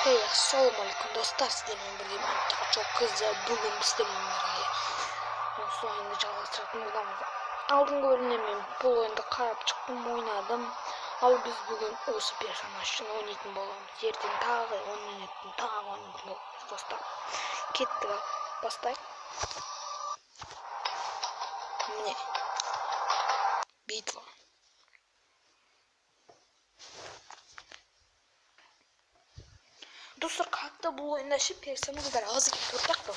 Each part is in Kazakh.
Hey, assalomualaikum do'stlar, sizlarмен birga men çok kızı bugün bizlerмен birge осы oyunu жалғастыратын боламыз. Алдыңғы бөлімде мен бұл oyunda қарап шықтым, ойнадым. Ал біз бүгін осы персонаж үшін ойнайтын боламыз. Ертең тағы ойнайтын боламыз достар. Кеттік, бастайық. Міне. Битва. Достар, как-то бұл ойында персонаждар аз кетіп отырдық па?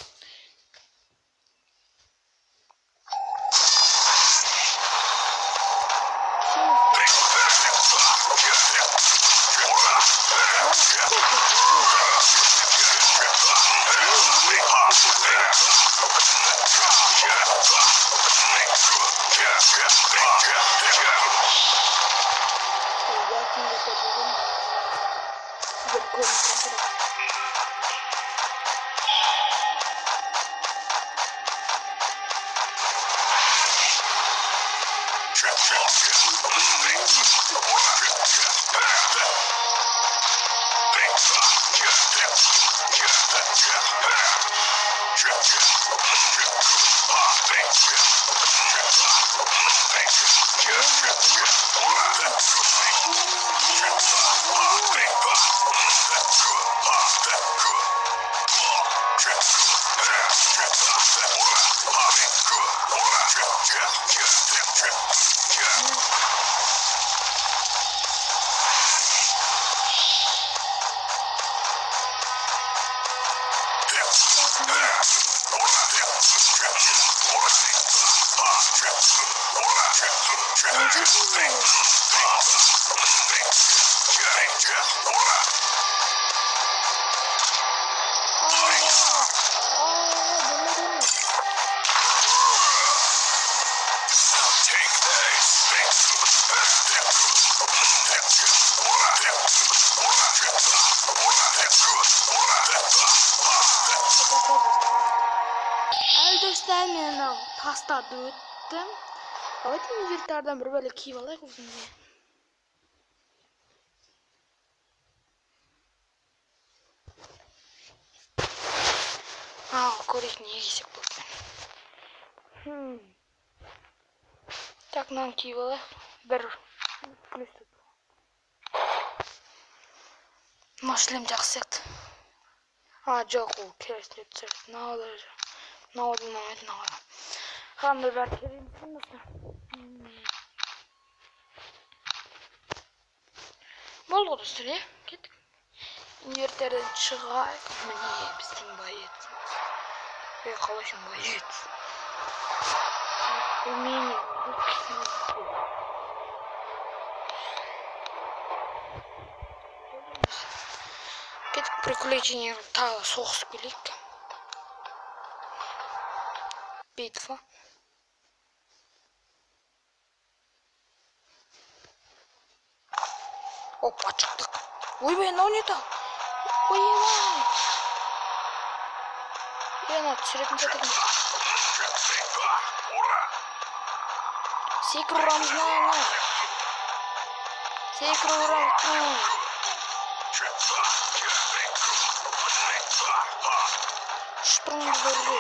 Dostlar, men pastada o'tdim. Давайте инвентардан bir böyle kiyip alayıq o'zimizga. Ko'raylik nega kiysak bo'ladi. Так, nan kiyip alayıq. Bir plus tut. Maşlem жақсы еді. Жоқ, ол керісінеп түсірді. Науады. Қандай бәрі керемін достар. Болды ғой достар, кеттік. Инвертерден шығайық. Міне біздің боец. Қалайшын боец. Умение. Кеттік приключения тағы соғысып келейік. Битва. Опа, çıktık. Ойбай, мынау не так? Ойбай. Ана түсіретін жатырмын. Секір ұрамыз мына. Секір ұрамыз. Шпрыңды көрді.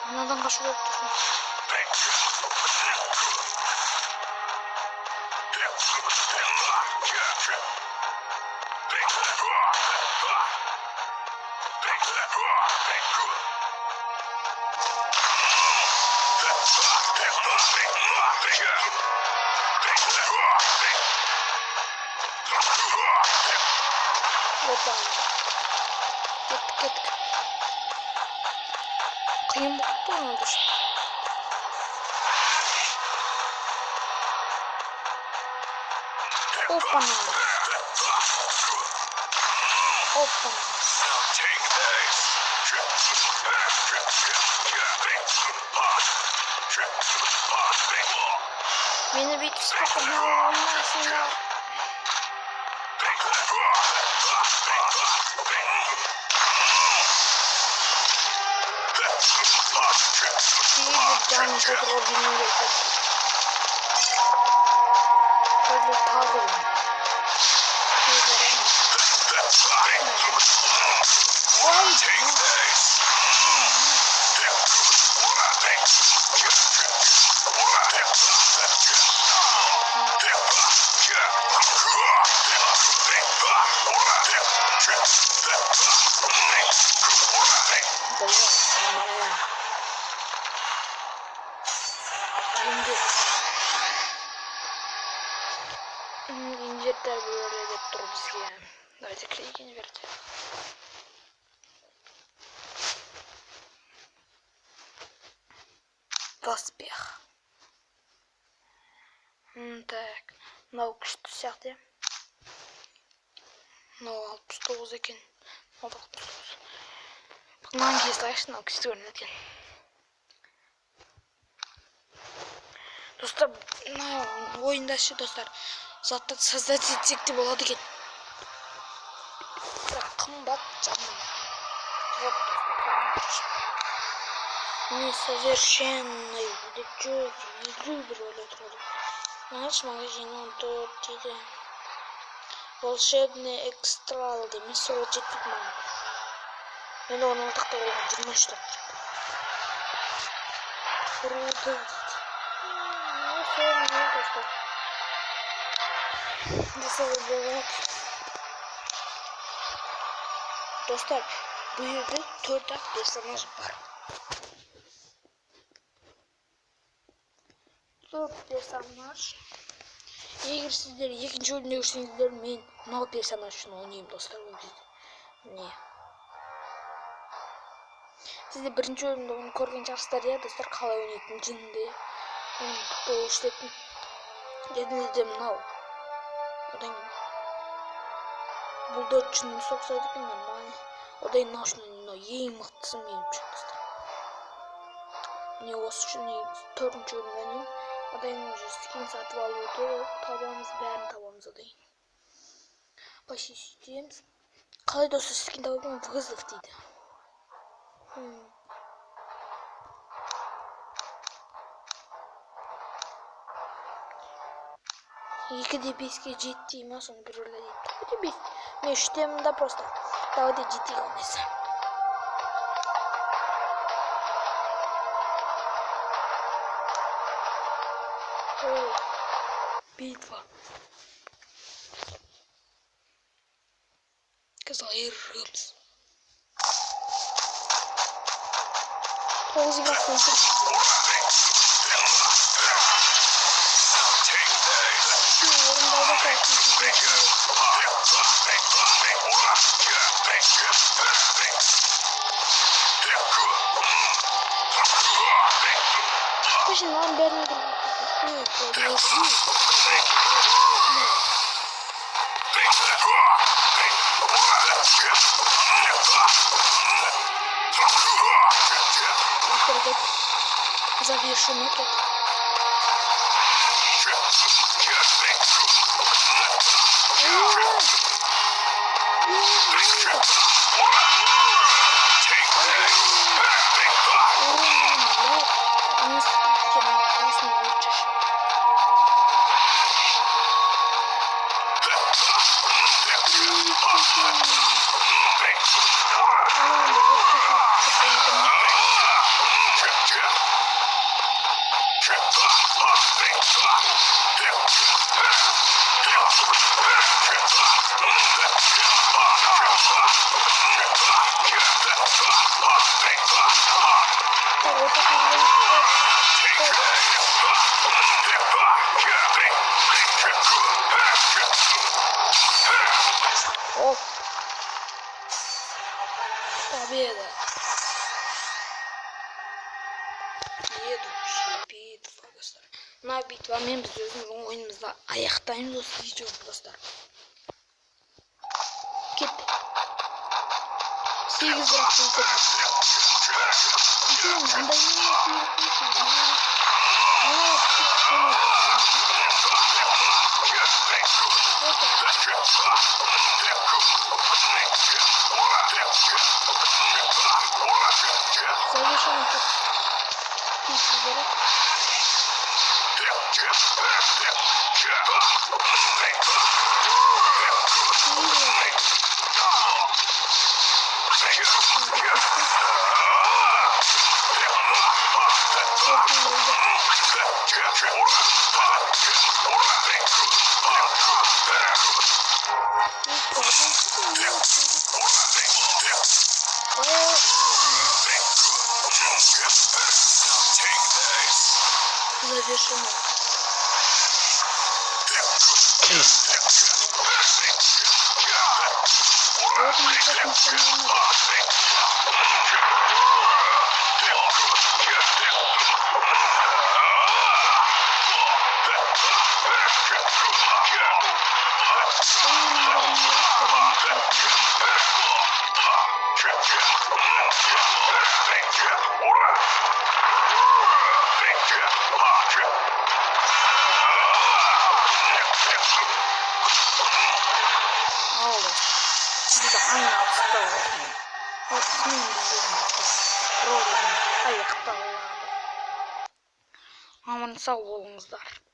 Анадан қашу керек тұрсын. Кеттік. Қиын болып оны дұрыс. Опана. Meni bitib spokojno olmasinglar. Canım fotoğrafı bilmiyorum. Böyle tağım. İncirler böyle edip dur bizge. Давайте клейкин verdi. Доспех. Так. Мынау күшті сияқты. Мынау 69 екен. 69. Мынаны кие салайықшы, мынау күшті көрінеді екен. Достар, мынау ойында ше достар. Заттарды создать етсек те болады екен. Бірақ қымбат жаным. Несовершенный чуть выбрали трудно. Наш магазин он тут дейді. Волшебный экстралды. Мен сол жетіп маған. Мен оны алтықта болған 23 тап. Круто. Сол не достар. Десеге болады. Достар, бұл жерде 4 персонаж бар. 4 персонаж. Егер сіздер екінші бөлімде көрсеңіздер, мен мынау персонаж үшін ойнаймын достар, ол кезде. Не? Сіздер бірінші бөлімде оны көрген шығарсыздар, иә достар, қалай ойнайтын жынды. Оны бұл іштетін. Едіңізде мынау. Одан кейін. Бұл да жынды соқсайды екен, нормально. Одан кейін мынау үшін ең мықтысы менің үшін достар. Міне осы үшін 4-ші бөлімде ойнаймын. Одан уже скин сатып алуды табамыз, бәрін табамыз одан. Почти сөйтеміз. Қалай достар скин табамын? Вызов дейді. Екіде 5-ке жетті ма, соны бір өлі дейді. Давайте 5. Мен 3-темін да просто. Давайте жетті қалмайса. Битва. Разыгрываемся. Разыгрываемся. Почему он берет завершу метод. Оп. Победа. Следующая битва, достар. На битвамен біз өзіміздің ойынымызда аяқтаймыз осы видеоны, достар. Кетті. 8 бірақ сөздер. Завершаем. Завершено. Вот мы сейчас начинаем. Size aynı hapiste olsun. O ismin bizim ayakta olalım. Aman sağ olunuzlar.